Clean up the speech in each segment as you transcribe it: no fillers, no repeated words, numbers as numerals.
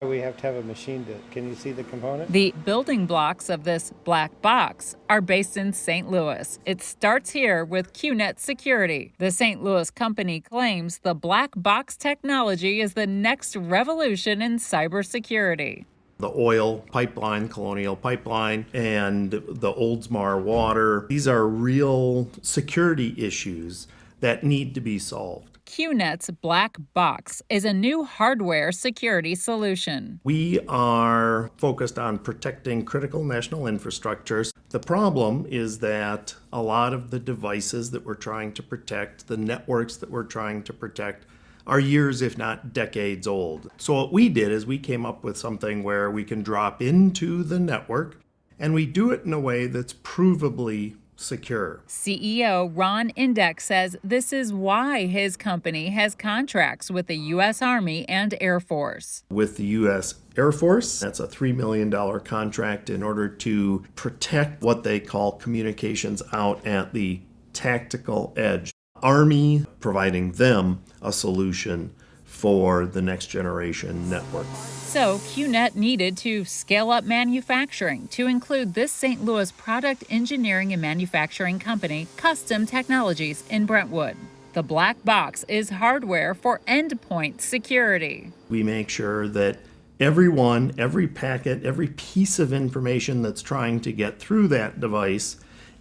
We have to have a machine to, can you see the component? The building blocks of this black box are based in St. Louis. It starts here with QNet Security. The St. Louis company claims the black box technology is the next revolution in cybersecurity. The oil pipeline, Colonial Pipeline, and the Oldsmar water, these are real security issues that need to be solved. QNet's black box is a new hardware security solution. We are focused on protecting critical national infrastructures. The problem is that a lot of the devices that we're trying to protect, the networks that we're trying to protect, are years, if not decades old. So what we did is we came up with something where we can drop into the network, and we do it in a way that's provably secure. CEO Ron Indeck says this is why his company has contracts with the U.S. Army and Air Force. With the U.S. Air Force, that's a $3 million contract in order to protect what they call communications out at the tactical edge. Army providing them a solution for the next generation network. So QNet needed to scale up manufacturing to include this St. Louis product engineering and manufacturing company, Custom Technologies in Brentwood. The black box is hardware for endpoint security. We make sure that everyone, every packet, every piece of information that's trying to get through that device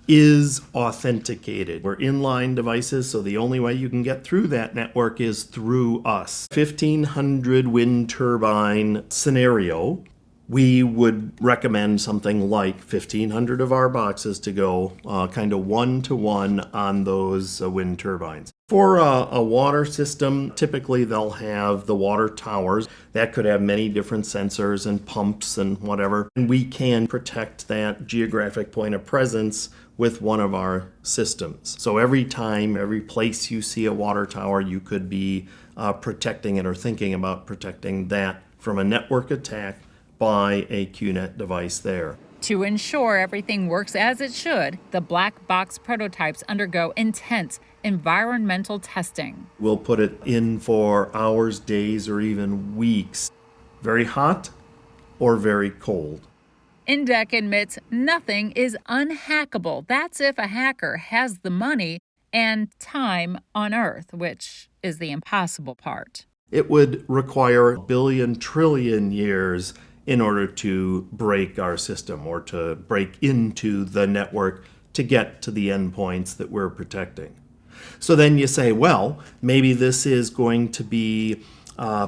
is authenticated. We're inline devices, so the only way you can get through that network is through us. 1,500 wind turbine scenario, we would recommend something like 1,500 of our boxes to go kind of one-to-one on those wind turbines. For a water system, typically they'll have the water towers. That could have many different sensors and pumps and whatever. And we can protect that geographic point of presence with one of our systems. So every time, every place you see a water tower, you could be protecting it or thinking about protecting that from a network attack by a QNet device there. To ensure everything works as it should, the black box prototypes undergo intense environmental testing. We'll put it in for hours, days, or even weeks. Very hot or very cold. Indeck admits nothing is unhackable. That's if a hacker has the money and time on Earth, which is the impossible part. It would require a billion, trillion years in order to break our system or to break into the network to get to the endpoints that we're protecting. So then you say, well, maybe this is going to be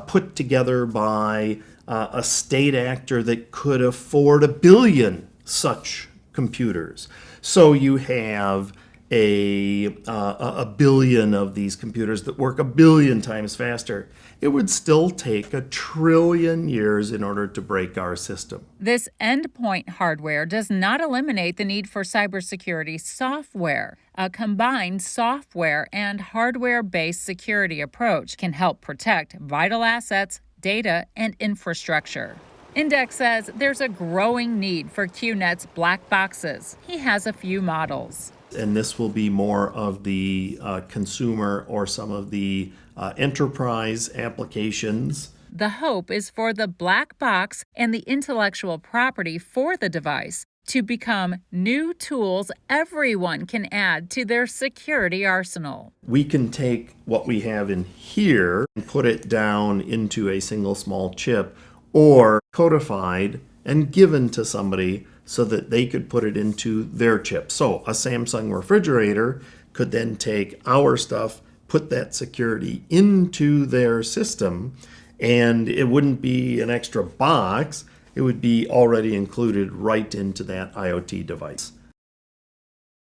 put together by a state actor that could afford 1 billion such computers. So you have a billion of these computers that work 1 billion times faster. It would still take 1 trillion years in order to break our system. This endpoint hardware does not eliminate the need for cybersecurity software. A combined software and hardware-based security approach can help protect vital assets, data, and infrastructure. Indeck says there's a growing need for QNet's black boxes. He has a few models. And this will be more of the consumer or some of the enterprise applications. The hope is for the black box and the intellectual property for the device to become new tools everyone can add to their security arsenal. We can take what we have in here and put it down into a single small chip or codified and given to somebody so that they could put it into their chip. So a Samsung refrigerator could then take our stuff, put that security into their system, and it wouldn't be an extra box. It would be already included right into that IoT device.